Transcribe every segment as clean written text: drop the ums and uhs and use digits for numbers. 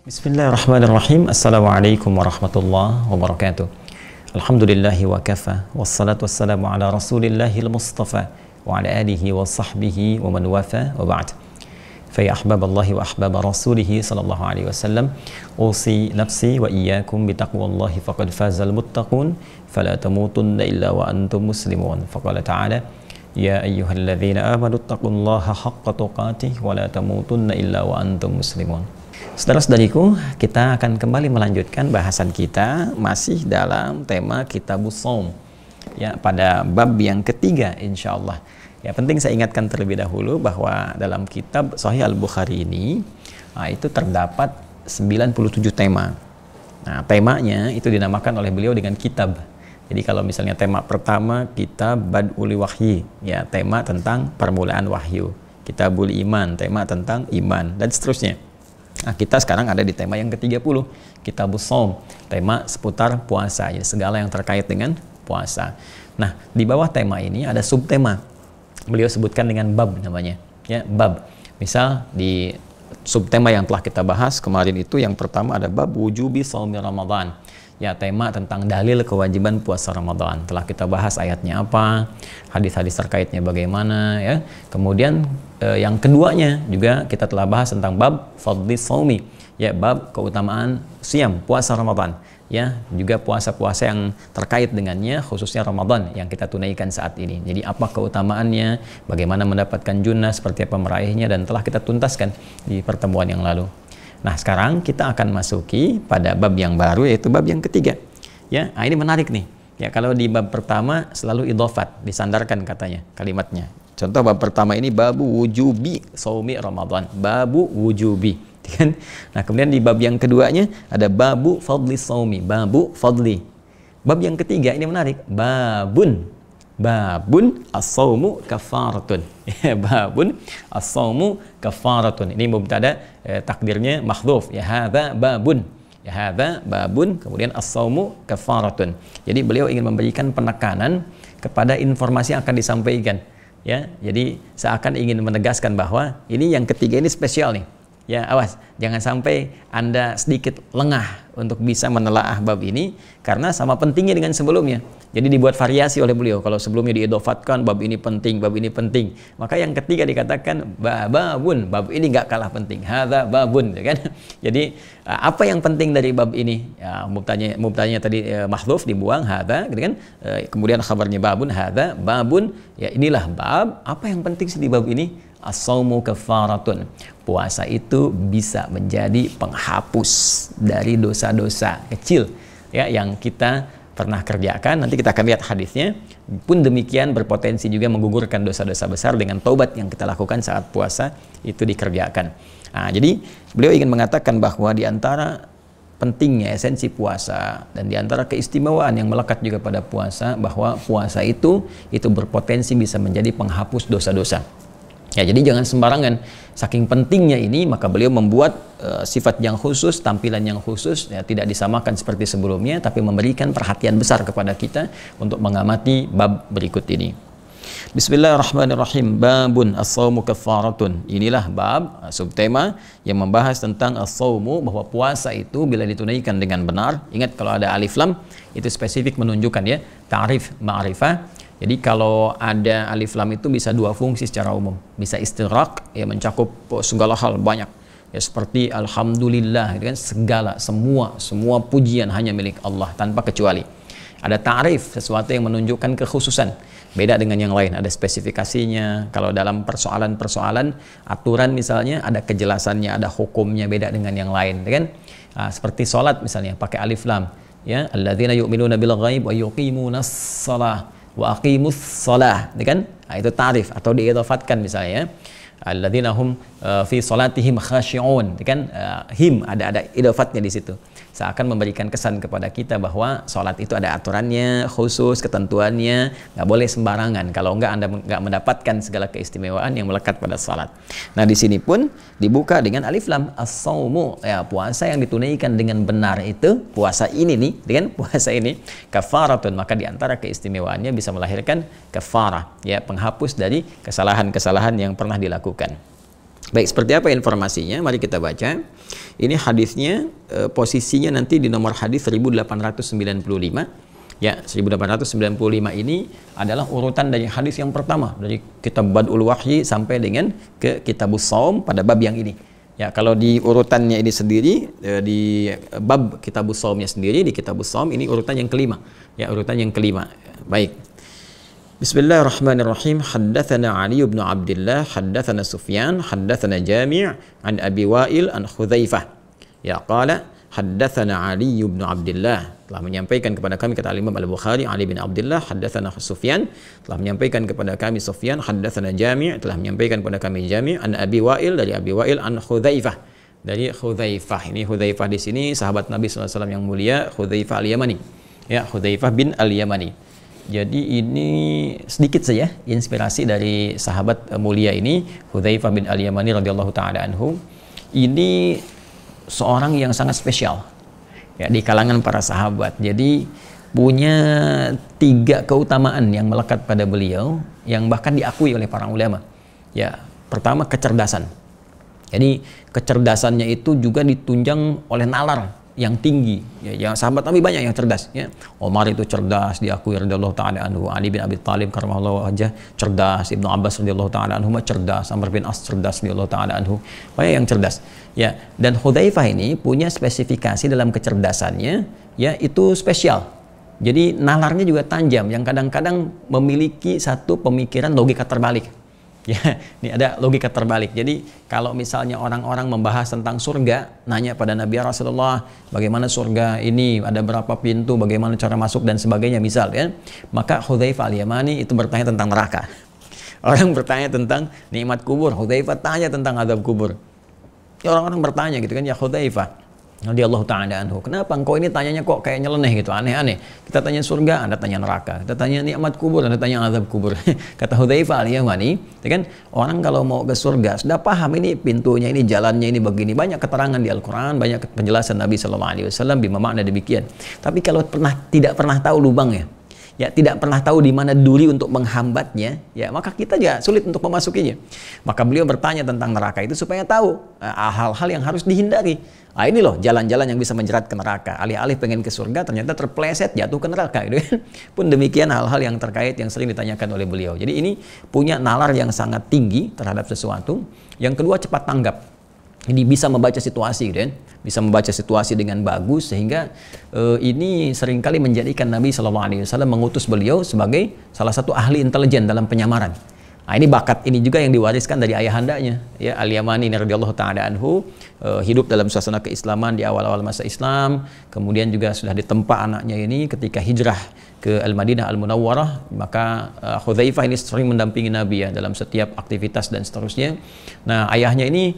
Bismillahirrahmanirrahim. Assalamualaikum warahmatullahi wabarakatuh. Alhamdulillahi wa kafa. Wassalatu wassalamu ala rasulillahil mustafa wa ala alihi wa sahbihi wa man wafa wa ba'd. Faya ahbaballahi wa ahbaba rasulihi sallallahu alaihi wasallam. Usi nafsi wa iyyakum bitaqwallahi faqad fazal muttaqun. Fala tamutunna illa wa antum muslimun. Faqala ta'ala ya ayyuhalladzina amanu taqullaha haqqa tuqatih wa la tamutunna illa wa antum muslimun. Saudara-saudariku, kita akan kembali melanjutkan bahasan kita masih dalam tema Kitabus Shaum. Ya, pada bab yang ketiga insyaallah. Ya, penting saya ingatkan terlebih dahulu bahwa dalam kitab Sahih Al-Bukhari ini itu terdapat 97 tema. Nah, temanya itu dinamakan oleh beliau dengan kitab. Jadi kalau misalnya tema pertama kitab Bad'ul Wahyi, ya tema tentang permulaan wahyu. Kitabul Iman, tema tentang iman dan seterusnya. Nah, kita sekarang ada di tema yang ke-30, Kitabus Shaum, tema seputar puasa, jadi segala yang terkait dengan puasa. Nah, di bawah tema ini ada subtema. Beliau sebutkan dengan bab namanya, ya, bab. Misal di subtema yang telah kita bahas kemarin itu yang pertama ada bab wujubi shaumi Ramadan. Ya, tema tentang dalil kewajiban puasa Ramadan. Telah kita bahas ayatnya apa, hadis-hadis terkaitnya bagaimana, ya. Kemudian yang keduanya juga kita telah bahas tentang bab fadlis shaumi, ya, bab keutamaan siam, puasa Ramadan, ya, juga puasa-puasa yang terkait dengannya, khususnya Ramadan yang kita tunaikan saat ini. Jadi apa keutamaannya, bagaimana mendapatkan junnah, seperti apa meraihnya, dan telah kita tuntaskan di pertemuan yang lalu. Nah, sekarang kita akan masuki pada bab yang baru, yaitu bab yang ketiga. Ya, nah ini menarik nih. Ya, kalau di bab pertama selalu idhofat, disandarkan katanya kalimatnya. Contoh bab pertama ini babu wujubi shaumi Ramadan, babu wujubi. Kan? Nah, kemudian di bab yang keduanya ada babu fadli shaumi, babu fadli. Bab yang ketiga ini menarik, babun as-shaumu kafaratun. Babun as-shaumu kafaratun. Ini mubtada, takdirnya mahdhuf. Ya hadza babun. Ya hadza babun, kemudian as-shaumu kafaratun. Jadi beliau ingin memberikan penekanan kepada informasi yang akan disampaikan. Ya, jadi seakan ingin menegaskan bahwa ini yang ketiga ini spesial nih. Ya, awas, jangan sampai Anda sedikit lengah untuk bisa menelaah bab ini karena sama pentingnya dengan sebelumnya. Jadi dibuat variasi oleh beliau. Kalau sebelumnya diidofatkan bab ini penting, maka yang ketiga dikatakan babun, bab ini nggak kalah penting. Hadza babun, ya kan? Jadi apa yang penting dari bab ini? Ya, mubtadanya tadi mahdhuf dibuang hadza, gitu kan? Kemudian khabarnya babun, hadza babun. Ya, inilah bab. Apa yang penting sih di bab ini? As-shaumu kafaratun. Puasa itu bisa menjadi penghapus dari dosa-dosa kecil, ya, yang kita pernah kerjakan. Nanti kita akan lihat hadisnya. Pun demikian berpotensi juga menggugurkan dosa-dosa besar dengan taubat yang kita lakukan saat puasa itu dikerjakan. Nah, jadi beliau ingin mengatakan bahwa di antara pentingnya esensi puasa dan di antara keistimewaan yang melekat juga pada puasa, bahwa puasa itu berpotensi bisa menjadi penghapus dosa-dosa. Ya, jadi jangan sembarangan. Saking pentingnya ini, maka beliau membuat sifat yang khusus, tampilan yang khusus, ya, tidak disamakan seperti sebelumnya, tapi memberikan perhatian besar kepada kita untuk mengamati bab berikut ini. Bismillahirrahmanirrahim. Babun as-shaumu kafaratun. Inilah bab subtema yang membahas tentang as-shaumu, bahwa puasa itu bila ditunaikan dengan benar. Ingat, kalau ada alif lam itu spesifik menunjukkan, ya, ta'rif ma'rifah. Jadi kalau ada alif lam itu bisa dua fungsi secara umum. Bisa istighraq, ya, mencakup segala hal banyak. Ya, seperti alhamdulillah, gitu kan, semua pujian hanya milik Allah tanpa kecuali. Ada ta'rif, sesuatu yang menunjukkan kekhususan. Beda dengan yang lain, ada spesifikasinya. Kalau dalam persoalan aturan misalnya ada kejelasannya, ada hukumnya, beda dengan yang lain, gitu kan? Seperti sholat misalnya pakai alif lam, ya, alladzina yu'minuna bil ghaib wa yuqimunas shalah wa aqimus shalah, kan? Nah, itu ta'rif atau diidhafatkan misalnya, alladzina hum fi salatihim khashi'un, kan? Him ada idhafatnya di situ. Seakan memberikan kesan kepada kita bahwa sholat itu ada aturannya, khusus, ketentuannya, nggak boleh sembarangan. Kalau enggak, Anda nggak mendapatkan segala keistimewaan yang melekat pada sholat. Nah, di sini pun dibuka dengan alif lam, as-shaumu, ya, puasa yang ditunaikan dengan benar itu, puasa ini nih, dengan puasa ini, kafaratun, maka diantara keistimewaannya bisa melahirkan kafarah, ya, penghapus dari kesalahan-kesalahan yang pernah dilakukan. Baik, seperti apa informasinya? Mari kita baca. Ini hadisnya, posisinya nanti di nomor hadis 1895. Ya, 1895 ini adalah urutan dari hadis yang pertama dari kitab Badul Wahyi sampai dengan ke Kitabus Shaum pada bab yang ini. Ya, kalau di urutannya ini sendiri, di bab Kitabus Shaumnya sendiri, di Kitabus Shaum ini urutan yang kelima. Ya, urutan yang kelima. Baik. Bismillahirrahmanirrahim. Haddatsana Ali bin Abdullah, haddatsana Sufyan, haddatsana Jami' an Abi Wa'il an Hudzaifah. Ya, qala haddatsana Ali bin Abdullah, telah menyampaikan kepada kami, kata Imam Al-Bukhari, Ali bin Abdullah, haddatsana Sufyan, telah menyampaikan kepada kami Sufyan, haddatsana Jami', telah menyampaikan kepada kami Jami' an Abi Wa'il, dari Abi Wa'il an Hudzaifah, dari Hudzaifah. Ini Hudzaifah di sini sahabat Nabi SAW yang mulia, Hudzaifah Al-Yamani. Ya, Hudzaifah bin Al-Yamani. Jadi ini sedikit saja inspirasi dari sahabat mulia ini, Hudzaifah bin Al-Yamani radhiyallahu taala anhu. Ini seorang yang sangat spesial ya di kalangan para sahabat. Jadi punya 3 keutamaan yang melekat pada beliau yang bahkan diakui oleh para ulama. Ya, pertama kecerdasan. Jadi kecerdasannya itu juga ditunjang oleh nalar yang tinggi. Ya, sahabat Nabi banyak yang cerdas. Ya. Omar itu cerdas, diakui radhiyallahu taala anhu. Ali bin Abi Thalib karramallahu wajhah cerdas. Ibnu Abbas radhiyallahu taala anhu cerdas. Amr bin As cerdas radhiyallahu taala anhu. Banyak yang cerdas. Ya, dan Hudzaifah ini punya spesifikasi dalam kecerdasannya, ya itu spesial. Jadi nalarnya juga tajam, yang kadang-kadang memiliki satu pemikiran logika terbalik. Ya, ini ada logika terbalik. Jadi kalau misalnya orang-orang membahas tentang surga, nanya pada Nabi Rasulullah, bagaimana surga ini, ada berapa pintu, bagaimana cara masuk dan sebagainya, misal ya, maka Hudzaifah Al-Yamani itu bertanya tentang neraka. Orang bertanya tentang nikmat kubur, Hudzaifah tanya tentang azab kubur. Ya, orang-orang bertanya gitu kan, ya Hudzaifah radhiyallahu ta'ala anhu, kenapa engkau ini tanyanya kok kayak nyeleneh gitu, aneh-aneh. Kita tanya surga, Anda tanya neraka. Kita tanya nikmat kubur, Anda tanya azab kubur. Kata Hudzaifah Al-Yamani, ya kan, orang kalau mau ke surga sudah paham ini pintunya, ini jalannya, ini begini. Banyak keterangan di Al-Quran, banyak penjelasan Nabi SAW bima makna demikian. Tapi kalau tidak pernah tahu lubangnya, ya tidak pernah tahu di mana duri untuk menghambatnya, ya maka kita juga sulit untuk memasukinya. Maka beliau bertanya tentang neraka itu supaya tahu hal-hal yang harus dihindari. Nah, ini loh jalan-jalan yang bisa menjerat ke neraka. Alih-alih pengen ke surga, ternyata terpleset jatuh ke neraka. Gitu kan? Pun demikian hal-hal yang terkait yang sering ditanyakan oleh beliau. Jadi ini punya nalar yang sangat tinggi terhadap sesuatu. Yang kedua, cepat tanggap. Ini bisa membaca situasi, gitu kan? Bisa membaca situasi dengan bagus, sehingga ini seringkali menjadikan Nabi SAW mengutus beliau sebagai salah satu ahli intelijen dalam penyamaran. Nah, ini bakat ini juga yang diwariskan dari ayahandanya, ya Al-Yamani radhiyallahu taala anhu, hidup dalam suasana keislaman di awal-awal masa Islam, kemudian juga sudah ditempa anaknya ini ketika hijrah ke Al-Madinah Al-Munawwarah, maka Hudzaifah ini sering mendampingi Nabi ya dalam setiap aktivitas dan seterusnya. Nah, ayahnya ini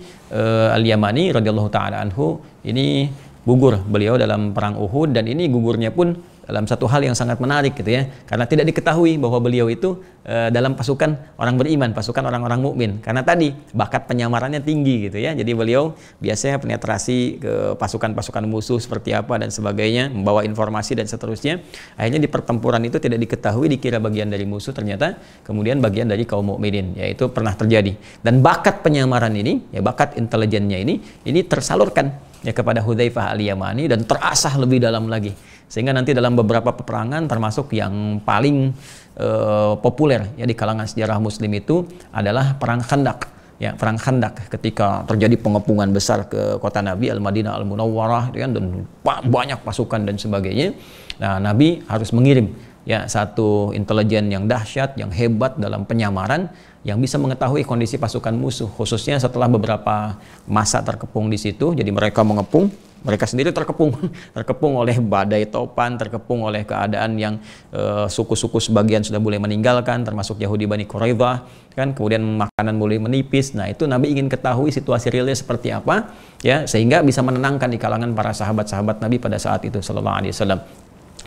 Al-Yamani radhiyallahu taala anhu ini gugur beliau dalam perang Uhud, dan ini gugurnya pun dalam satu hal yang sangat menarik gitu ya, karena tidak diketahui bahwa beliau itu dalam pasukan orang beriman, pasukan orang-orang mukmin, karena tadi bakat penyamarannya tinggi gitu ya. Jadi beliau biasanya penetrasi ke pasukan-pasukan musuh seperti apa dan sebagainya, membawa informasi dan seterusnya. Akhirnya di pertempuran itu tidak diketahui, dikira bagian dari musuh, ternyata kemudian bagian dari kaum mukminin. Yaitu pernah terjadi. Dan bakat penyamaran ini, ya bakat intelijennya ini tersalurkan ya kepada Hudzaifah Al-Yamani dan terasah lebih dalam lagi. Sehingga nanti dalam beberapa peperangan, termasuk yang paling populer ya di kalangan sejarah muslim itu adalah perang Khandaq. Ya, perang Khandaq ketika terjadi pengepungan besar ke kota Nabi Al-Madinah Al-Munawwarah ya, dan banyak pasukan dan sebagainya. Nah, Nabi harus mengirim ya satu intelijen yang dahsyat, yang hebat dalam penyamaran, yang bisa mengetahui kondisi pasukan musuh, khususnya setelah beberapa masa terkepung di situ. Jadi mereka mengepung, mereka sendiri terkepung oleh badai topan, terkepung oleh keadaan yang suku-suku sebagian sudah mulai meninggalkan, termasuk Yahudi Bani Quraidah, kan, kemudian makanan mulai menipis. Nah, itu Nabi ingin ketahui situasi realnya seperti apa, ya, sehingga bisa menenangkan di kalangan para sahabat-sahabat Nabi pada saat itu, sallallahu alaihi wasallam.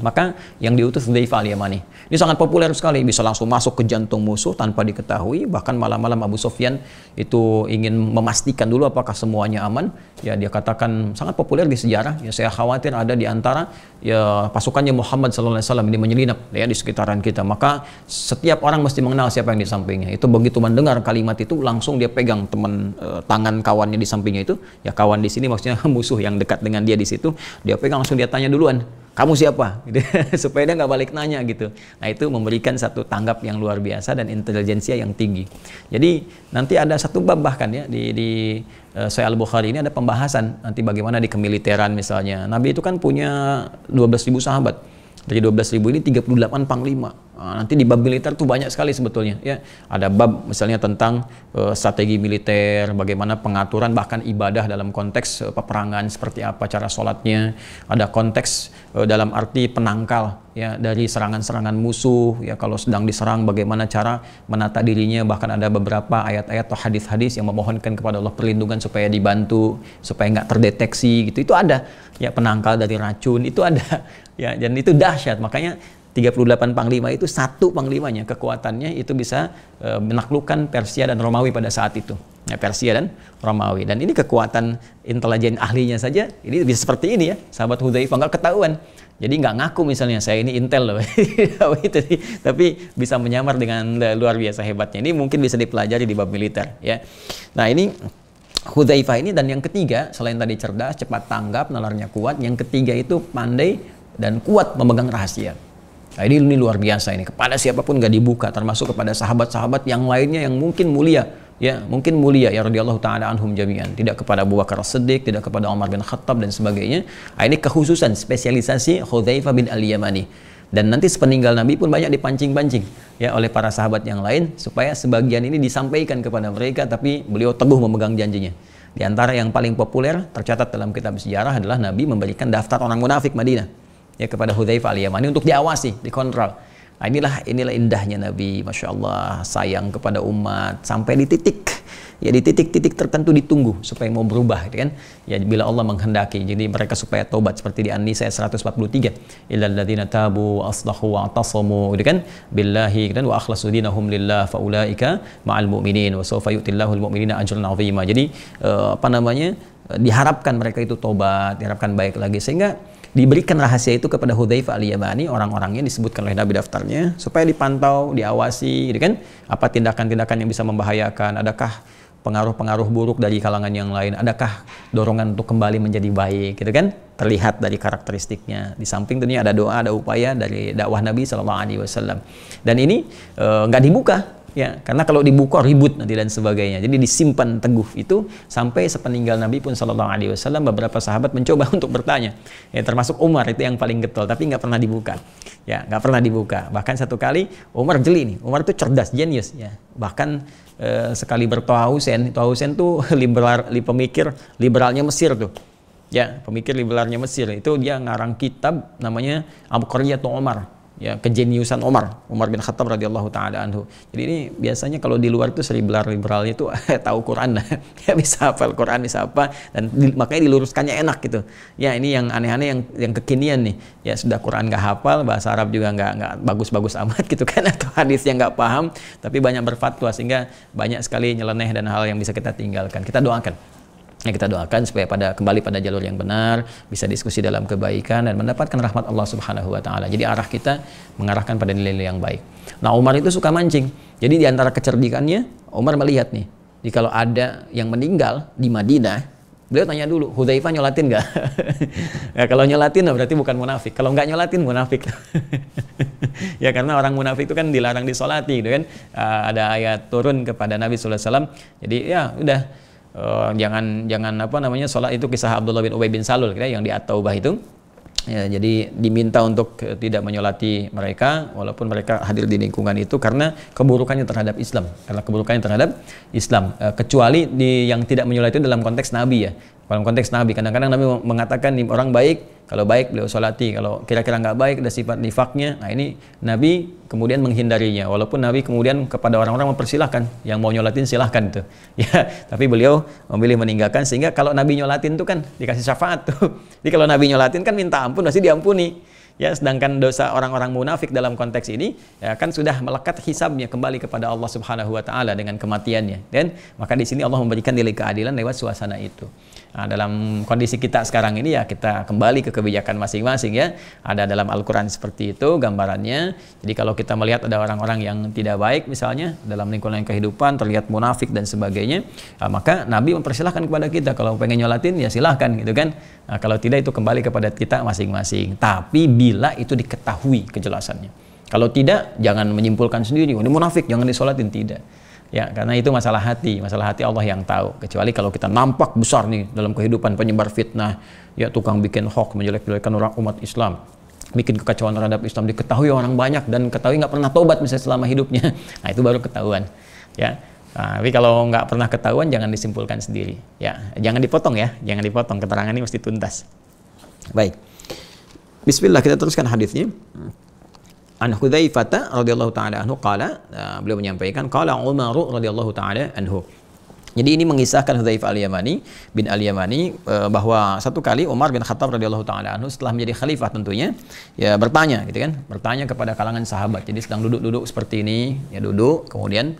Maka yang diutus Hudzaifah al-Yamani. Ini sangat populer sekali, bisa langsung masuk ke jantung musuh tanpa diketahui. Bahkan malam-malam Abu Sufyan itu ingin memastikan dulu apakah semuanya aman. Ya, dia katakan sangat populer di sejarah. Ya, saya khawatir ada di antara ya pasukannya Muhammad SAW ini menyelinap ya di sekitaran kita. Maka setiap orang mesti mengenal siapa yang di sampingnya. Itu begitu mendengar kalimat itu langsung dia pegang tangan kawannya di sampingnya itu. Ya, kawan di sini maksudnya musuh yang dekat dengan dia di situ. Dia pegang langsung dia tanya duluan, kamu siapa? Gitu. Supaya dia nggak balik nanya gitu. Nah, itu memberikan satu tanggap yang luar biasa dan intelijensia yang tinggi. Jadi nanti ada satu bab bahkan ya di Sahih Al-Bukhari ini ada pembahasan nanti bagaimana di kemiliteran misalnya. Nabi itu kan punya 12.000 sahabat. Dari 12.000 ini 38 panglima. Nah, nanti di bab militer tuh banyak sekali sebetulnya ya. Ada bab misalnya tentang strategi militer, bagaimana pengaturan bahkan ibadah dalam konteks peperangan seperti apa cara sholatnya. Ada konteks dalam arti penangkal ya dari serangan-serangan musuh ya, kalau sedang diserang bagaimana cara menata dirinya. Bahkan ada beberapa ayat-ayat atau hadis-hadis yang memohonkan kepada Allah perlindungan supaya dibantu, supaya nggak terdeteksi gitu. Itu ada ya, penangkal dari racun itu ada ya, dan itu dahsyat. Makanya 38 panglima itu satu panglimanya kekuatannya itu bisa menaklukkan Persia dan Romawi pada saat itu ya, Persia dan Romawi. Dan ini kekuatan intelijen ahlinya saja ini bisa seperti ini ya, sahabat Hudzaifah nggak ketahuan. Jadi nggak ngaku misalnya saya ini intel loh tapi bisa menyamar dengan luar biasa hebatnya. Ini mungkin bisa dipelajari di bab militer ya. Nah, ini Hudzaifah ini. Dan yang ketiga, selain tadi cerdas, cepat tanggap, nalarnya kuat, yang ketiga itu pandai dan kuat memegang rahasia. Nah, ini luar biasa ini, kepada siapapun gak dibuka, termasuk kepada sahabat-sahabat yang lainnya yang mungkin mulia ya, radhiyallahu taala anhum jami'an. Tidak kepada Abu Bakar As-Siddiq, tidak kepada Umar bin Khattab dan sebagainya. Nah, ini kekhususan spesialisasi Hudzaifah bin al-Yamani. Dan nanti sepeninggal Nabi pun banyak dipancing-pancing ya oleh para sahabat yang lain supaya sebagian ini disampaikan kepada mereka, tapi beliau teguh memegang janjinya. Di antara yang paling populer tercatat dalam kitab sejarah adalah Nabi memberikan daftar orang munafik Madinah ya kepada Hudzaifah al-Yamani untuk diawasi, dikontrol. Nah, inilah indahnya Nabi, Masya Allah, sayang kepada umat sampai di titik tertentu ditunggu supaya mau berubah gitu kan ya, bila Allah menghendaki. Jadi mereka supaya tobat seperti di An-Nisa 143, illal ladzina tabu aslahu wa atasamu gitu kan billahi dan wa akhlasu dinahum lillah faulaika ma'al mu'minin wa sawfa yu'tillahul mu'minina ajran 'azima. Jadi diharapkan mereka itu tobat, diharapkan baik lagi, sehingga diberikan rahasia itu kepada Hudzaifah al-Yamani. Orang-orangnya disebutkan oleh Nabi daftarnya supaya dipantau, diawasi gitu kan, apa tindakan-tindakan yang bisa membahayakan, adakah pengaruh-pengaruh buruk dari kalangan yang lain, adakah dorongan untuk kembali menjadi baik gitu kan, terlihat dari karakteristiknya. Di samping tentunya ada doa, ada upaya dari dakwah Nabi SAW. Dan ini nggak dibuka ya, karena kalau dibuka ribut nanti dan sebagainya. Jadi disimpan teguh itu sampai sepeninggal Nabi pun SAW. Beberapa sahabat mencoba untuk bertanya ya, termasuk Umar itu yang paling getol, tapi nggak pernah dibuka ya, nggak pernah dibuka. Bahkan satu kali Umar jeli nih, Umar itu cerdas, jenius ya. Bahkan sekali Toha Hussein tuh pemikir liberalnya Mesir tuh ya, pemikir liberalnya Mesir itu, dia ngarang kitab namanya Abqariyatu Umar ya, kejeniusan Umar bin Khattab radhiyallahu taala anhu. Jadi ini biasanya kalau di luar itu liberalnya itu tahu Quran lah ya, bisa hafal Quran, bisa apa, dan makanya diluruskannya enak gitu ya. Ini yang aneh-aneh yang kekinian nih ya, sudah Quran nggak hafal, bahasa Arab juga nggak bagus-bagus amat gitu kan, atau hadisnya nggak paham, tapi banyak berfatwa sehingga banyak sekali nyeleneh dan hal yang bisa kita tinggalkan. Kita doakan ya, kita doakan supaya kembali pada jalur yang benar, bisa diskusi dalam kebaikan dan mendapatkan rahmat Allah Subhanahu wa taala. Jadi arah kita mengarahkan pada nilai-nilai yang baik. Nah, Umar itu suka mancing. Jadi di antara kecerdikannya, Umar melihat nih, jadi kalau ada yang meninggal di Madinah, beliau tanya dulu, Hudzaifah nyolatin nggak? Ya, kalau nyolatin berarti bukan munafik. Kalau nggak nyolatin munafik. Ya, karena orang munafik itu kan dilarang disolati gitu kan. Ada ayat turun kepada Nabi sallallahu alaihi wasallam. Jadi ya udah, jangan sholat itu, kisah Abdullah bin Ubay bin Salul yang di At-Taubah itu ya, jadi diminta untuk tidak menyolati mereka walaupun mereka hadir di lingkungan itu karena keburukannya terhadap Islam, kecuali yang tidak menyolati itu dalam konteks Nabi ya. Dalam konteks Nabi, kadang-kadang Nabi mengatakan orang baik, kalau baik beliau solati, kalau kira-kira nggak baik ada sifat nifaknya, nah ini Nabi kemudian menghindarinya, walaupun Nabi kemudian kepada orang-orang mempersilahkan, yang mau nyolatin silahkan itu ya, tapi beliau memilih meninggalkan, sehingga kalau Nabi nyolatin itu kan dikasih syafaat tuh. Jadi kalau Nabi nyolatin kan minta ampun, pasti diampuni Ya, sedangkan dosa orang-orang munafik dalam konteks ini ya kan sudah melekat hisabnya kembali kepada Allah Subhanahu wa taala dengan kematiannya. Dan maka di sini Allah memberikan nilai keadilan lewat suasana itu. Nah, dalam kondisi kita sekarang ini ya kita kembali ke kebijakan masing-masing ya. Ada dalam Al-Qur'an seperti itu gambarannya. Jadi kalau kita melihat ada orang-orang yang tidak baik misalnya dalam lingkungan kehidupan terlihat munafik dan sebagainya, maka Nabi mempersilahkan kepada kita kalau pengen nyolatin ya silahkan gitu kan. Nah, kalau tidak itu kembali kepada kita masing-masing. Tapi bila itu diketahui kejelasannya. Kalau tidak jangan menyimpulkan sendiri, ini munafik jangan disolatin, tidak. Ya, karena itu masalah hati Allah yang tahu. Kecuali kalau kita nampak besar nih dalam kehidupan penyebar fitnah, ya tukang bikin hoax, menjelek-jelekan orang umat Islam, bikin kekacauan terhadap Islam, diketahui orang banyak dan ketahui nggak pernah tobat misalnya selama hidupnya. Nah, itu baru ketahuan. Ya. Nah, tapi kalau nggak pernah ketahuan jangan disimpulkan sendiri. Ya, jangan dipotong ya, jangan dipotong, keterangan ini mesti tuntas. Baik. Bismillah, kita teruskan hadisnya. An Hudzaifah radhiyallahu taala anhu qala, beliau menyampaikan qala Umar radhiyallahu taala anhu. Jadi ini mengisahkan Hudzaifah al-Yamani bin al-Yamani bahwa satu kali Umar bin Khattab radhiyallahu taala anhu setelah menjadi khalifah tentunya ya bertanya gitu kan, bertanya kepada kalangan sahabat. Jadi sedang duduk-duduk seperti ini, ya duduk, kemudian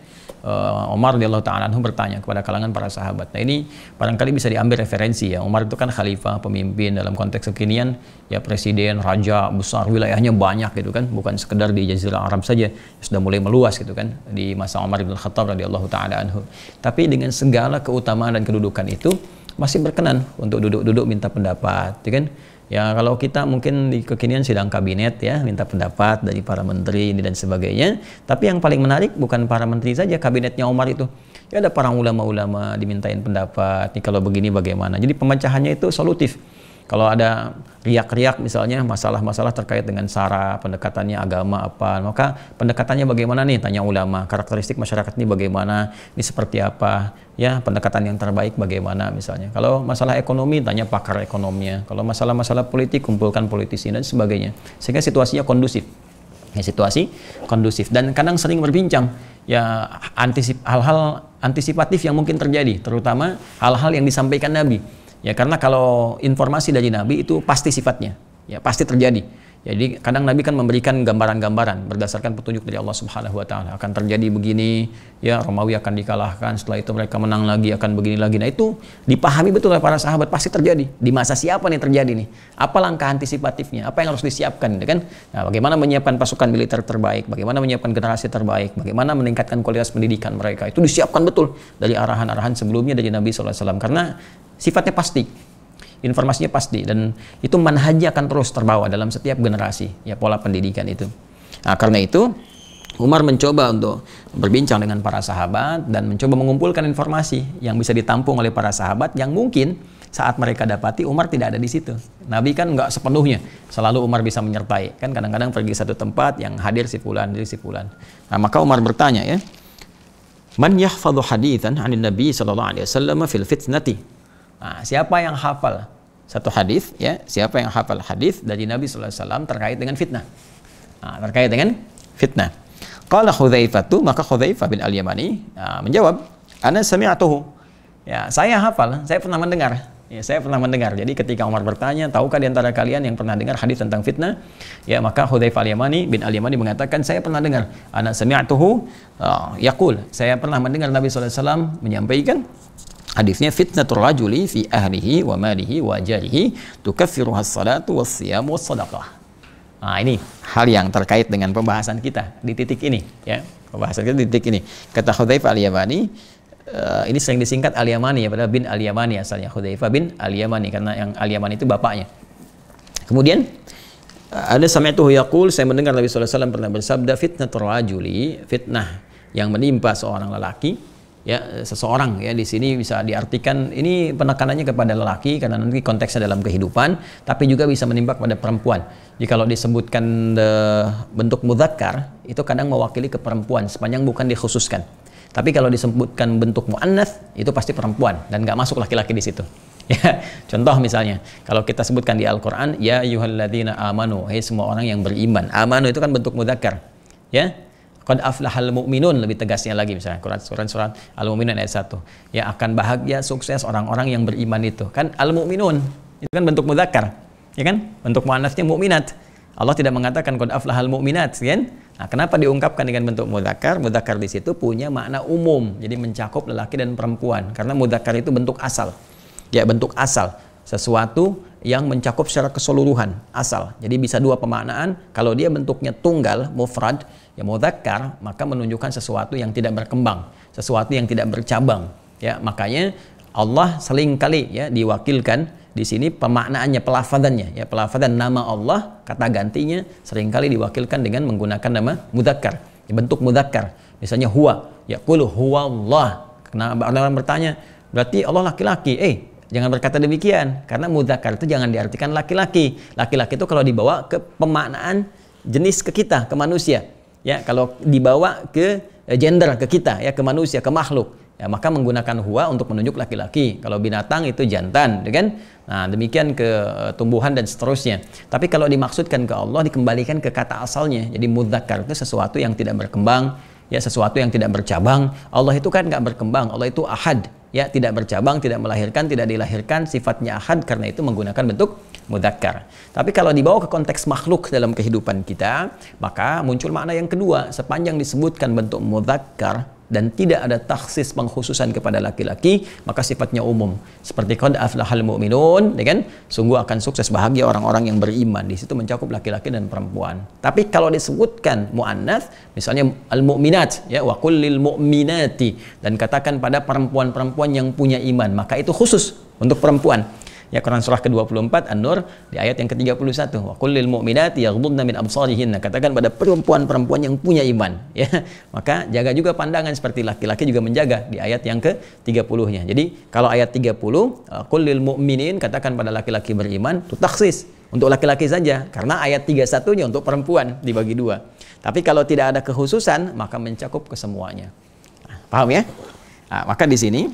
Umar radhiyallahu taala anhu bertanya kepada kalangan para sahabat. Nah, ini barangkali bisa diambil referensi ya. Umar itu kan khalifah, pemimpin dalam konteks kekinian ya, presiden, raja besar, wilayahnya banyak gitu kan, bukan sekedar di Jazirah Arab saja, sudah mulai meluas gitu kan di masa Umar bin Khattab radhiyallahu taala anhu. Tapi dengan segala keutamaan dan kedudukan itu masih berkenan untuk duduk-duduk minta pendapat, ya kan? Ya kalau kita mungkin di kekinian sidang kabinet ya, minta pendapat dari para menteri ini dan sebagainya. Tapi yang paling menarik bukan para menteri saja, kabinetnya Umar itu. Ya ada para ulama-ulama dimintain pendapat, nih kalau begini bagaimana. Jadi pemecahannya itu solutif. Kalau ada riak-riak misalnya masalah-masalah terkait dengan sara, pendekatannya agama apa, maka pendekatannya bagaimana nih, tanya ulama, karakteristik masyarakat ini bagaimana, ini seperti apa, ya pendekatan yang terbaik bagaimana misalnya. Kalau masalah ekonomi tanya pakar ekonominya, kalau masalah-masalah politik kumpulkan politisi dan sebagainya, sehingga situasinya kondusif. Ya, situasi kondusif dan kadang sering berbincang ya hal-hal antisipatif yang mungkin terjadi, terutama hal-hal yang disampaikan Nabi. Ya karena kalau informasi dari Nabi itu pasti sifatnya, ya pasti terjadi. Jadi kadang Nabi kan memberikan gambaran-gambaran berdasarkan petunjuk dari Allah Subhanahu wa taala. Akan terjadi begini, ya Romawi akan dikalahkan, setelah itu mereka menang lagi, akan begini lagi. Nah, itu dipahami betul oleh para sahabat, pasti terjadi. Di masa siapa nih terjadi nih? Apa langkah antisipatifnya? Apa yang harus disiapkan, gitu kan? Nah, bagaimana menyiapkan pasukan militer terbaik, bagaimana menyiapkan generasi terbaik, bagaimana meningkatkan kualitas pendidikan mereka. Itu disiapkan betul dari arahan-arahan sebelumnya dari Nabi sallallahu alaihi wasallam karena sifatnya pasti. Informasinya pasti dan itu manhajnya akan terus terbawa dalam setiap generasi ya, pola pendidikan itu. Nah, karena itu Umar mencoba untuk berbincang dengan para sahabat dan mencoba mengumpulkan informasi yang bisa ditampung oleh para sahabat yang mungkin saat mereka dapati Umar tidak ada di situ. Nabi kan nggak sepenuhnya selalu Umar bisa menyertai, kan kadang-kadang pergi satu tempat yang hadir si fulan, jadi si fulan. Nah, maka Umar bertanya ya, man yahfadhu hadithan 'anil Nabi sallallahu alaihi wasallam fil fitnati. Nah, siapa yang hafal satu hadis ya, siapa yang hafal hadis dari Nabi sallallahu alaihi wasallam terkait dengan fitnah. Nah, terkait dengan fitnah. Qala Hudzaifah, maka Hudzaifah bin Al-Yamani menjawab, ana sami'tuhu. Ya, saya hafal, saya pernah mendengar. Ya, saya pernah mendengar. Jadi ketika Umar bertanya, tahukah di antara kalian yang pernah dengar hadis tentang fitnah? Ya, maka Hudzaifah Al-Yamani bin Al-Yamani mengatakan, saya pernah dengar. Ana sami'tuhu yaqul. Saya pernah mendengar Nabi sallallahu alaihi wasallam menyampaikan hadisnya, fitnatur rajuli fi ahlihi wa malihi wa jarihi tukaffiruha as-salatu was-siyam was-sadaqah. Nah, ini hal yang terkait dengan pembahasan kita di titik ini ya. Pembahasan kita di titik ini. Kata Hudzaifah Al-Yamani, ini sering disingkat Al-Yamani ya, padahal bin Al-Yamani asalnya, Hudzaifah bin Al-Yamani karena yang Al-Yamani itu bapaknya. Kemudian ada sami'tuhu yaqul, saya mendengar Nabi sallallahu alaihi wasallam pernah bersabda, fitnatur rajuli, fitnah yang menimpa seorang lelaki. Ya, seseorang ya, di sini bisa diartikan ini penekanannya kepada lelaki karena nanti konteksnya dalam kehidupan, tapi juga bisa menimpa kepada perempuan. Jadi kalau disebutkan bentuk mudzakkar itu kadang mewakili ke perempuan sepanjang bukan dikhususkan. Tapi kalau disebutkan bentuk muannats itu pasti perempuan dan nggak masuk laki-laki di situ. Ya, contoh misalnya kalau kita sebutkan di Al-Qur'an, ya ayyuhalladzina amanu, hai semua orang yang beriman. Amanu itu kan bentuk mudzakkar. Ya. Qad aflahal mu'minun, lebih tegasnya lagi misalnya surat Al-Mu'minun ayat 1. Ya, akan bahagia sukses orang-orang yang beriman itu. Kan Al-Mu'minun itu kan bentuk mudzakkar, ya kan? Bentuk muannats mu'minat. Allah tidak mengatakan qad aflahal mu'minat, kan? Nah, kenapa diungkapkan dengan bentuk mudzakkar? Mudzakkar di situ punya makna umum, jadi mencakup lelaki dan perempuan. Karena mudzakkar itu bentuk asal. Ya, bentuk asal, sesuatu yang mencakup secara keseluruhan, asal. Jadi bisa dua pemaknaan. Kalau dia bentuknya tunggal, mufrad, ya mudzakkar, maka menunjukkan sesuatu yang tidak berkembang, sesuatu yang tidak bercabang. Ya, makanya Allah seringkali ya diwakilkan di sini pemaknaannya, pelafadzannya, ya pelafadzan nama Allah, kata gantinya seringkali diwakilkan dengan menggunakan nama mudzakkar, ya, bentuk mudzakkar. Misalnya huwa, ya qul huwallah. Karena orang bertanya, berarti Allah laki-laki? Jangan berkata demikian, karena mudzakkar itu jangan diartikan laki-laki. Laki-laki itu kalau dibawa ke pemaknaan jenis ke kita, ke manusia. Ya, kalau dibawa ke gender ke kita, ya ke manusia, ke makhluk. Ya, maka menggunakan huwa untuk menunjuk laki-laki. Kalau binatang itu jantan, kan? Nah, demikian ke tumbuhan dan seterusnya. Tapi kalau dimaksudkan ke Allah, dikembalikan ke kata asalnya. Jadi mudzakkar itu sesuatu yang tidak berkembang, ya sesuatu yang tidak bercabang. Allah itu kan nggak berkembang, Allah itu ahad, ya tidak bercabang, tidak melahirkan, tidak dilahirkan, sifatnya ahad, karena itu menggunakan bentuk mudzakkar. Tapi kalau dibawa ke konteks makhluk dalam kehidupan kita, maka muncul makna yang kedua. Sepanjang disebutkan bentuk mudzakkar dan tidak ada takhsis pengkhususan kepada laki-laki, maka sifatnya umum. Seperti qad aflahal mu'minun, ya kan? Sungguh akan sukses bahagia orang-orang yang beriman. Di situ mencakup laki-laki dan perempuan. Tapi kalau disebutkan muannats, misalnya al-mu'minat, ya wa qul lil mu'minati, dan katakan pada perempuan-perempuan yang punya iman, maka itu khusus untuk perempuan. Ya, Quran surah ke-24 An-Nur di ayat yang ke-31. Wa qul lil mu'minati yaghdudna min absarihinna. Katakan pada perempuan-perempuan yang punya iman, ya. Maka jaga juga pandangan seperti laki-laki juga menjaga di ayat yang ke-30-nya. Jadi, kalau ayat 30, qul lil mu'minin, katakan pada laki-laki beriman, itu taksis untuk laki-laki saja, karena ayat 31-nya untuk perempuan dibagi dua. Tapi kalau tidak ada kekhususan, maka mencakup kesemuanya. Nah, paham ya? Nah, maka di sini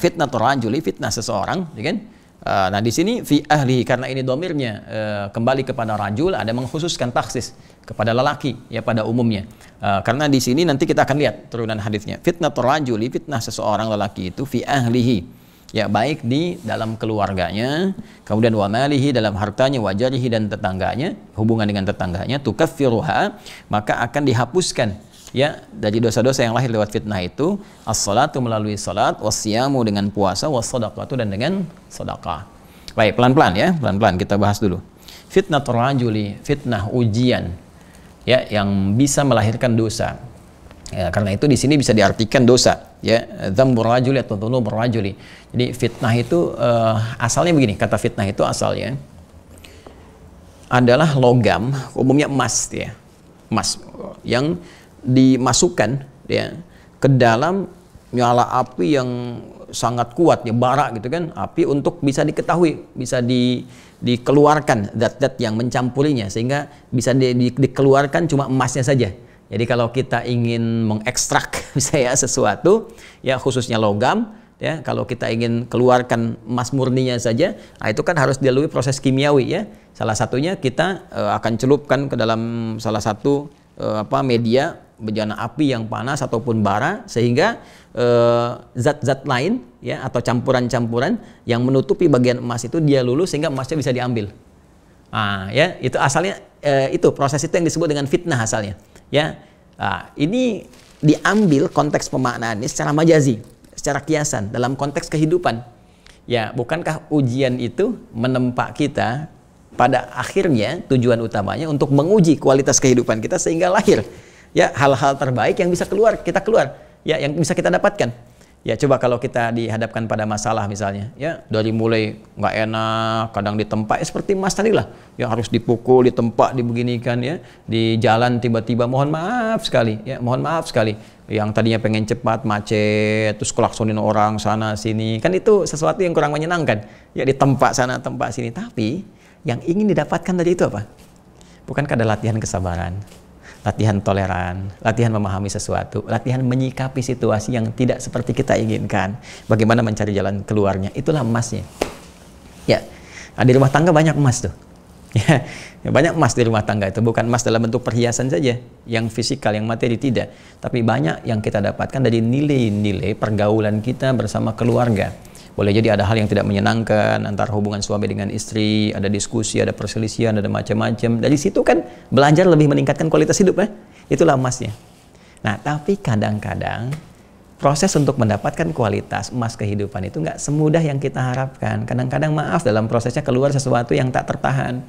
fitnatur rajuli, fitnah seseorang, ya kan? Nah, di sini fi ahli, karena ini domirnya kembali kepada rajul, ada mengkhususkan taksis kepada lelaki, ya pada umumnya. Karena di sini nanti kita akan lihat turunan hadisnya. Fitnatur rajuli, fitnah seseorang lelaki itu fi ahlihi, ya baik di dalam keluarganya, kemudian wa malihi, dalam hartanya, wajarihi, dan tetangganya, hubungan dengan tetangganya, tukaffiruha, maka akan dihapuskan, ya dari dosa-dosa yang lahir lewat fitnah itu, as-salatu melalui salat, was-siyamu dengan puasa, was-shadaqatu dan dengan sedekah. Baik, pelan-pelan ya, pelan-pelan kita bahas dulu. Fitnatur rajuli, fitnah ujian, ya yang bisa melahirkan dosa. Ya, karena itu di sini bisa diartikan dosa, ya dzambur rajuli atau dzunubur rajuli. Jadi fitnah itu asalnya begini, kata fitnah itu asalnya adalah logam, umumnya emas, ya. Emas yang dimasukkan, ya, ke dalam nyala api yang sangat kuat, ya bara gitu kan, api untuk bisa diketahui, bisa dikeluarkan zat-zat yang mencampurinya, sehingga bisa dikeluarkan cuma emasnya saja. Jadi kalau kita ingin mengekstrak misalnya sesuatu, ya khususnya logam, ya kalau kita ingin keluarkan emas murninya saja, nah itu kan harus dilalui proses kimiawi, ya. Salah satunya kita akan celupkan ke dalam salah satu media bejana api yang panas ataupun bara, sehingga zat-zat lain, ya atau campuran-campuran yang menutupi bagian emas itu dia lulus sehingga emasnya bisa diambil. Nah, ya itu asalnya itu proses itu yang disebut dengan fitnah asalnya, ya. Nah, ini diambil konteks pemaknaannya secara majazi, secara kiasan dalam konteks kehidupan. Ya, bukankah ujian itu menempa kita pada akhirnya tujuan utamanya untuk menguji kualitas kehidupan kita sehingga lahir, ya hal-hal terbaik yang bisa kita keluar, ya yang bisa kita dapatkan. Ya coba kalau kita dihadapkan pada masalah misalnya, ya dari mulai nggak enak, kadang ditempa, seperti Mas tadi lah, yang harus dipukul, ditempa, dibeginikan, ya di jalan tiba-tiba mohon maaf sekali, ya mohon maaf sekali, yang tadinya pengen cepat macet, terus kelaksonin orang sana sini, kan itu sesuatu yang kurang menyenangkan, ya ditempa sana tempa sini. Tapi yang ingin didapatkan dari itu apa? Bukankah ada latihan kesabaran, latihan toleran, latihan memahami sesuatu, latihan menyikapi situasi yang tidak seperti kita inginkan, bagaimana mencari jalan keluarnya? Itulah emasnya. Ya, nah, di rumah tangga banyak emas tuh. Ya, banyak emas di rumah tangga itu, bukan emas dalam bentuk perhiasan saja, yang fisikal, yang materi tidak, tapi banyak yang kita dapatkan dari nilai-nilai pergaulan kita bersama keluarga, Boleh jadi ada hal yang tidak menyenangkan antara hubungan suami dengan istri, ada diskusi, ada perselisihan, ada macam-macam. Dari situ kan belajar lebih meningkatkan kualitas hidup ya. Itulah emasnya. Nah, tapi kadang-kadang proses untuk mendapatkan kualitas emas kehidupan itu nggak semudah yang kita harapkan. Kadang-kadang maaf dalam prosesnya keluar sesuatu yang tak tertahan.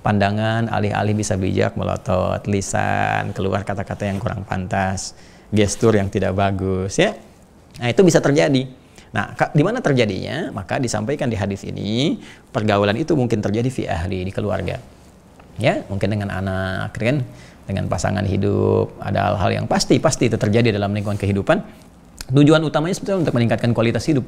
Pandangan alih-alih bisa bijak melotot, lisan keluar kata-kata yang kurang pantas, gestur yang tidak bagus ya. Nah, itu bisa terjadi. Nah, di mana terjadinya? Maka disampaikan di hadis ini, pergaulan itu mungkin terjadi fi ahli, di keluarga. Ya, mungkin dengan anak, kan? Dengan pasangan hidup, ada hal-hal yang pasti itu terjadi dalam lingkungan kehidupan. Tujuan utamanya sebetulnya untuk meningkatkan kualitas hidup.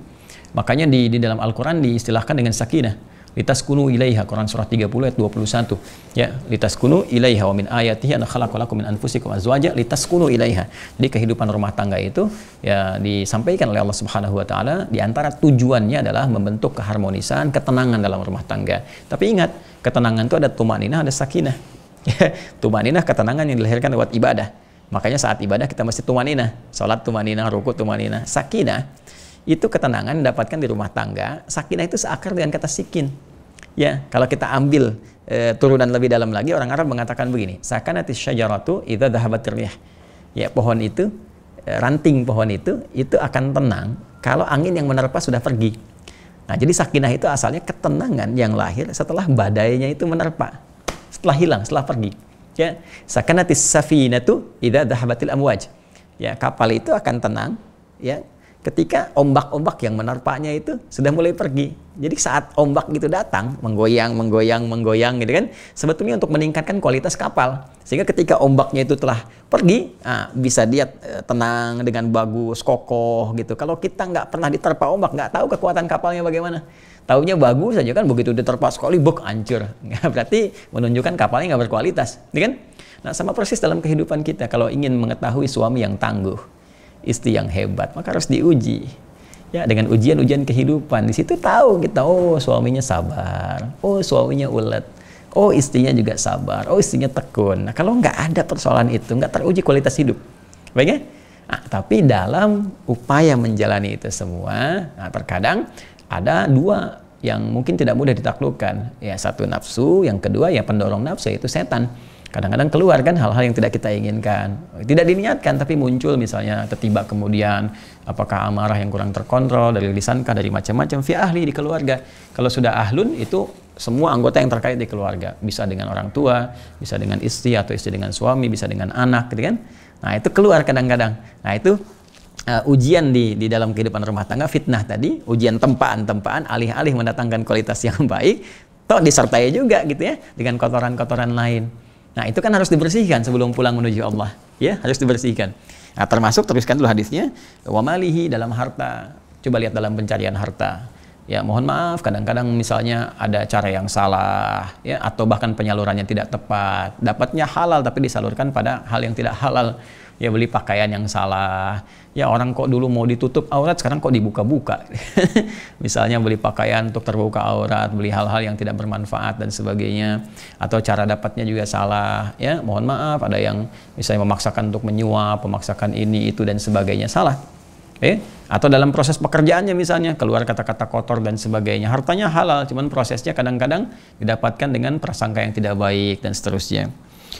Makanya di dalam Al-Qur'an diistilahkan dengan sakinah. Litaskunu ilaiha, Quran surah 30 ayat 21. Ya, litaskunu ilaiha wa min ayatihi an khalaqalakum min anfusikum azwaja litaskunu ilaiha. Jadi kehidupan rumah tangga itu ya disampaikan oleh Allah Subhanahu wa taala, di antara tujuannya adalah membentuk keharmonisan, ketenangan dalam rumah tangga. Tapi ingat, ketenangan itu ada tumaninah, ada sakinah. Tumaninah ketenangan yang dilahirkan lewat ibadah. Makanya saat ibadah kita mesti tumaninah, salat tumaninah, rukuk tumaninah. Sakinah itu ketenangan didapatkan di rumah tangga. Sakinah itu seakar dengan kata sikin. Ya, kalau kita ambil turunan lebih dalam lagi, orang Arab mengatakan begini, sakanatis syajaratu idza dhahabatir rih. Ya, pohon itu, ranting pohon itu akan tenang kalau angin yang menerpa sudah pergi. Nah, jadi sakinah itu asalnya ketenangan yang lahir setelah badainya itu menerpa. Setelah hilang, setelah pergi. Ya, sakanatis safinatu idza dhahabatil amwaj. Ya, kapal itu akan tenang ya ketika ombak-ombak yang menerpanya itu sudah mulai pergi. Jadi saat ombak gitu datang, menggoyang gitu kan, sebetulnya untuk meningkatkan kualitas kapal. Sehingga ketika ombaknya itu telah pergi, bisa dia tenang dengan bagus, kokoh gitu. Kalau kita nggak pernah diterpa ombak, nggak tahu kekuatan kapalnya bagaimana. Taunya bagus saja kan, begitu diterpa sekali, bek, hancur. Berarti menunjukkan kapalnya nggak berkualitas, gitu kan? Nah, sama persis dalam kehidupan kita. Kalau ingin mengetahui suami yang tangguh, istri yang hebat, maka harus diuji ya dengan ujian-ujian kehidupan. Di situ tahu kita, oh suaminya sabar, oh suaminya ulet, oh istrinya juga sabar, oh istrinya tekun. Nah, kalau nggak ada persoalan itu, nggak teruji kualitas hidup, baik ya? Nah, tapi dalam upaya menjalani itu semua, nah, terkadang ada dua yang mungkin tidak mudah ditaklukkan, ya satu nafsu, yang kedua ya pendorong nafsu, yaitu setan. Kadang-kadang keluar kan hal-hal yang tidak kita inginkan, tidak diniatkan tapi muncul, misalnya tiba kemudian apakah amarah yang kurang terkontrol dari lisankah, dari macam-macam fi ahli, di keluarga. Kalau sudah ahlun itu semua anggota yang terkait di keluarga, bisa dengan orang tua, bisa dengan istri atau istri dengan suami, bisa dengan anak gitu kan. Nah, itu keluar kadang-kadang. Nah, itu ujian di dalam kehidupan rumah tangga, fitnah tadi, ujian tempaan-tempaan alih-alih mendatangkan kualitas yang baik, toh disertai juga gitu ya dengan kotoran-kotoran lain. Nah, itu kan harus dibersihkan sebelum pulang menuju Allah, ya, harus dibersihkan. Nah, termasuk teruskan dulu hadisnya, wa malihi, dalam harta. Coba lihat dalam pencarian harta. Ya, mohon maaf kadang-kadang misalnya ada cara yang salah, ya, atau bahkan penyalurannya tidak tepat. Dapatnya halal tapi disalurkan pada hal yang tidak halal. Ya, beli pakaian yang salah. Ya, orang kok dulu mau ditutup aurat, sekarang kok dibuka-buka. Misalnya beli pakaian untuk terbuka aurat, beli hal-hal yang tidak bermanfaat dan sebagainya. Atau cara dapatnya juga salah. Ya, mohon maaf, ada yang misalnya memaksakan untuk menyuap, memaksakan ini, itu, dan sebagainya. Salah. Atau dalam proses pekerjaannya misalnya, keluar kata-kata kotor dan sebagainya. Hartanya halal, cuman prosesnya kadang-kadang didapatkan dengan prasangka yang tidak baik, dan seterusnya.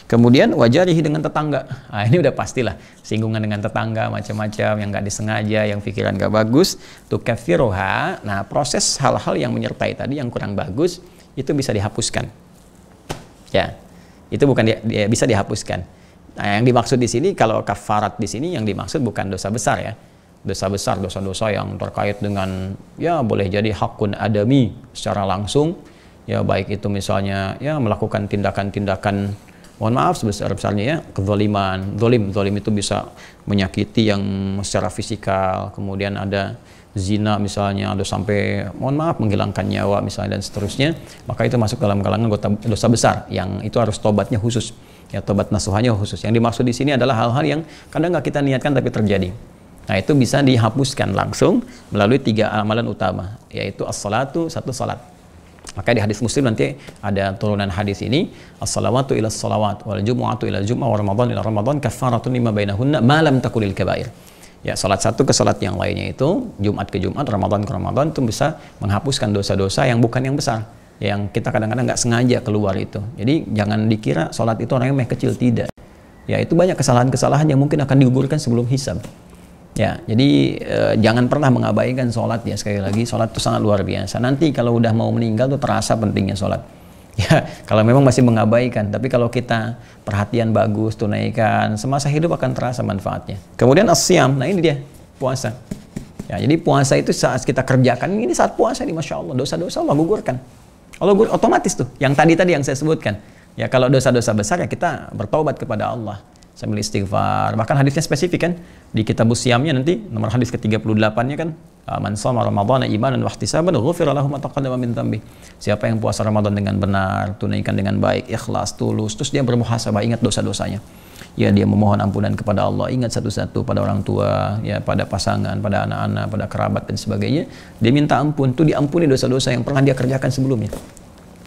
Kemudian wajarihi, dengan tetangga. Nah, ini udah pastilah singgungan dengan tetangga macam-macam yang nggak disengaja, yang pikiran nggak bagus. Tukaffiruha. Nah, proses hal-hal yang menyertai tadi yang kurang bagus itu bisa dihapuskan. Ya, itu bukan bisa dihapuskan. Nah, yang dimaksud di sini, kalau kafarat di sini yang dimaksud bukan dosa besar ya. Dosa besar, dosa-dosa yang terkait dengan ya boleh jadi hakun adami secara langsung. Ya, baik itu misalnya ya melakukan tindakan-tindakan, mohon maaf sebesar-besarnya ya, kezaliman, zolim itu bisa menyakiti yang secara fisikal, kemudian ada zina misalnya, ada sampai mohon maaf menghilangkan nyawa misalnya, dan seterusnya, maka itu masuk dalam kalangan dosa besar yang itu harus tobatnya khusus, ya tobat nasuhanya khusus. Yang dimaksud di sini adalah hal-hal yang kadang nggak kita niatkan tapi terjadi. Nah, itu bisa dihapuskan langsung melalui 3 amalan utama, yaitu as-salatu, 1 salat. Maka di hadis Muslim nanti ada turunan hadis ini, as-salawatu ila as-salawat wal jumu'atu ila al-jumu'ah wa ramadan ila ramadan kaffaratun lima bainahunna ma lam takulil kabair. Ya, salat satu ke salat yang lainnya itu, Jumat ke Jumat, Ramadan ke Ramadan, itu bisa menghapuskan dosa-dosa yang bukan yang besar, yang kita kadang-kadang nggak sengaja keluar itu. Jadi jangan dikira salat itu orang yang kecil, tidak. Ya, itu banyak kesalahan-kesalahan yang mungkin akan digugurkan sebelum hisab. Ya, jadi jangan pernah mengabaikan sholat ya. Sekali lagi, sholat itu sangat luar biasa. Nanti kalau udah mau meninggal tuh terasa pentingnya sholat. Ya, kalau memang masih mengabaikan. Tapi kalau kita perhatian bagus, tunaikan, semasa hidup akan terasa manfaatnya. Kemudian as-siyam, nah ini dia, puasa. Ya, jadi puasa itu saat kita kerjakan, ini saat puasa nih, Masya Allah, dosa-dosa Allah gugurkan. Allah gugur otomatis tuh, yang tadi yang saya sebutkan. Ya, kalau dosa-dosa besar ya kita bertaubat kepada Allah sambil istighfar. Bahkan hadisnya spesifik kan, di kitab Siyamnya nanti nomor hadis ke-38-nya kan, man shoma ramadhana imanan wa ihtisaban ghufira lahu ma taqaddama min dhanbi. Siapa yang puasa Ramadan dengan benar, tunaikan dengan baik, ikhlas, tulus, terus dia bermuhasabah, ingat dosa-dosanya. Ya, dia memohon ampunan kepada Allah, ingat satu-satu pada orang tua, ya, pada pasangan, pada anak-anak, pada kerabat dan sebagainya. Dia minta ampun, tuh diampuni dosa-dosa yang pernah dia kerjakan sebelumnya.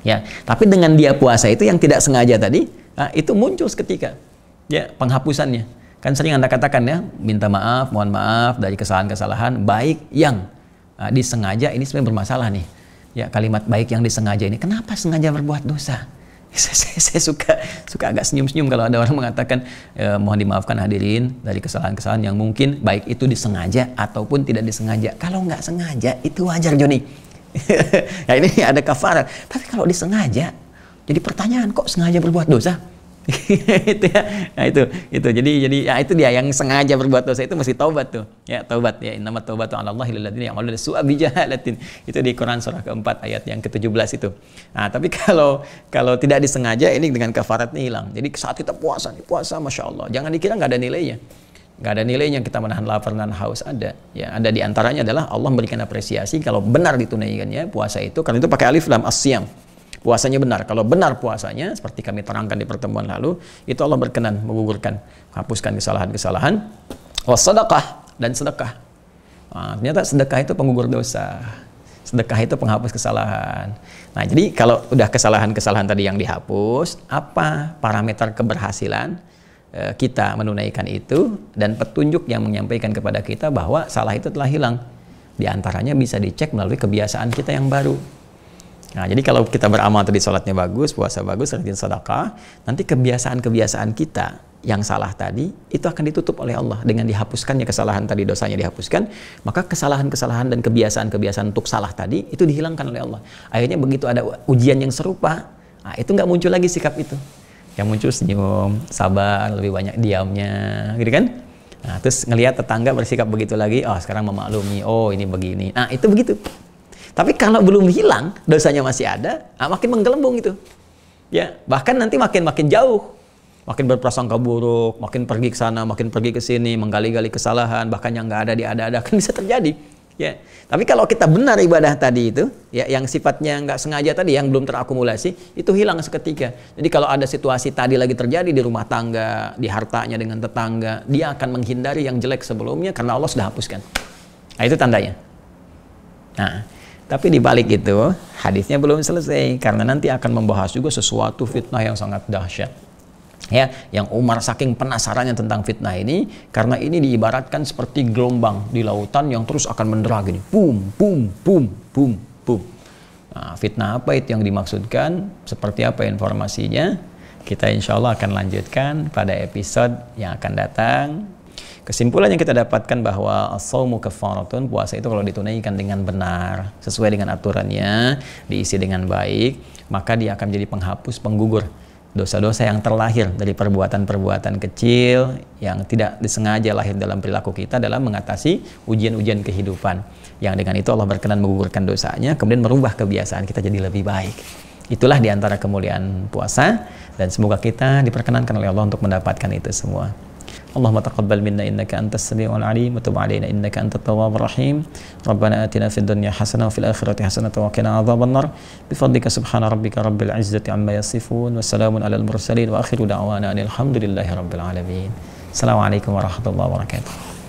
Ya, tapi dengan dia puasa itu yang tidak sengaja tadi, nah, itu muncul seketika. Ya, penghapusannya. Kan sering Anda katakan ya, minta maaf, mohon maaf dari kesalahan-kesalahan baik yang disengaja, ini sebenarnya bermasalah nih. Ya, kalimat baik yang disengaja ini, kenapa sengaja berbuat dosa? Saya suka agak senyum-senyum kalau ada orang mengatakan mohon dimaafkan hadirin dari kesalahan-kesalahan yang mungkin baik itu disengaja ataupun tidak disengaja. Kalau nggak sengaja itu wajar, Joni. Ya, ini ada kafarat. Tapi kalau disengaja, jadi pertanyaan, kok sengaja berbuat dosa? Itu ya. Nah, itu jadi ya, itu dia yang sengaja berbuat dosa itu mesti taubat tuh. Ya, taubat ya, innamat taubatu 'alallahi lil ladzina ya'maluna su'a bijahalatin. Itu di Quran surah keempat ayat yang ke-17 itu. Nah, tapi kalau tidak disengaja ini dengan kafaratnya hilang. Jadi saat kita puasa, Masya Allah, jangan dikira nggak ada nilainya. Nggak ada nilainya kita menahan lapar dan haus, ada. Ya, ada di antaranya adalah Allah memberikan apresiasi kalau benar ditunaikannya puasa itu, karena itu pakai alif lam as-siyam. Puasanya benar. Kalau benar puasanya, seperti kami terangkan di pertemuan lalu, itu Allah berkenan menggugurkan, hapuskan kesalahan-kesalahan. Wassadaqah, dan sedekah. Nah, ternyata sedekah itu penggugur dosa. Sedekah itu penghapus kesalahan. Nah, jadi kalau udah kesalahan-kesalahan tadi yang dihapus, apa parameter keberhasilan kita menunaikan itu, dan petunjuk yang menyampaikan kepada kita bahwa salah itu telah hilang. Di antaranya bisa dicek melalui kebiasaan kita yang baru. Nah, jadi kalau kita beramal tadi, sholatnya bagus, puasa bagus, rajin sedekah, nanti kebiasaan-kebiasaan kita yang salah tadi itu akan ditutup oleh Allah dengan dihapuskannya kesalahan tadi, dosanya dihapuskan, maka kesalahan-kesalahan dan kebiasaan-kebiasaan untuk salah tadi itu dihilangkan oleh Allah. Akhirnya begitu ada ujian yang serupa, nah, itu nggak muncul lagi sikap itu. Yang muncul senyum, sabar, lebih banyak diamnya, gitu kan? Nah, terus ngelihat tetangga bersikap begitu lagi, oh sekarang memaklumi, oh ini begini. Nah, itu begitu. Tapi kalau belum hilang, dosanya masih ada, makin menggelembung itu. Ya, bahkan nanti makin jauh. Makin berprasangka buruk, makin pergi ke sana, makin pergi ke sini, menggali-gali kesalahan, bahkan yang nggak ada diada-adakan bisa terjadi. Ya. Tapi kalau kita benar ibadah tadi itu, ya, yang sifatnya nggak sengaja tadi, yang belum terakumulasi, itu hilang seketika. Jadi kalau ada situasi tadi lagi terjadi di rumah tangga, di hartanya dengan tetangga, dia akan menghindari yang jelek sebelumnya karena Allah sudah hapuskan. Nah, itu tandanya. Nah, tapi di balik itu, hadisnya belum selesai, karena nanti akan membahas juga sesuatu fitnah yang sangat dahsyat. Ya, yang Umar saking penasarannya tentang fitnah ini, karena ini diibaratkan seperti gelombang di lautan yang terus akan mendera gini, boom, boom, boom, boom, boom. Nah, fitnah apa itu yang dimaksudkan? Seperti apa informasinya? Kita insya Allah akan lanjutkan pada episode yang akan datang. Kesimpulan yang kita dapatkan bahwa as-shaumu kafaratun, puasa itu kalau ditunaikan dengan benar, sesuai dengan aturannya, diisi dengan baik, maka dia akan menjadi penghapus, penggugur dosa-dosa yang terlahir dari perbuatan-perbuatan kecil yang tidak disengaja lahir dalam perilaku kita dalam mengatasi ujian-ujian kehidupan. Yang dengan itu Allah berkenan menggugurkan dosanya, kemudian merubah kebiasaan kita jadi lebih baik. Itulah diantara kemuliaan puasa, dan semoga kita diperkenankan oleh Allah untuk mendapatkan itu semua. Allahumma taqabbal minna innaka antas sami'ul alim wa tub 'alaina innaka antat tawwabur rahim. Rabbana atina fid dunya hasanah wa fil akhirati hasanah wa qina adzabannar. Bi fadlika subhana rabbika rabbil 'izzati 'amma yasifun wa salamun 'alal mursalin wa akhiru da'wana alhamdulillahi rabbil alamin. Assalamualaikum warahmatullahi wabarakatuh.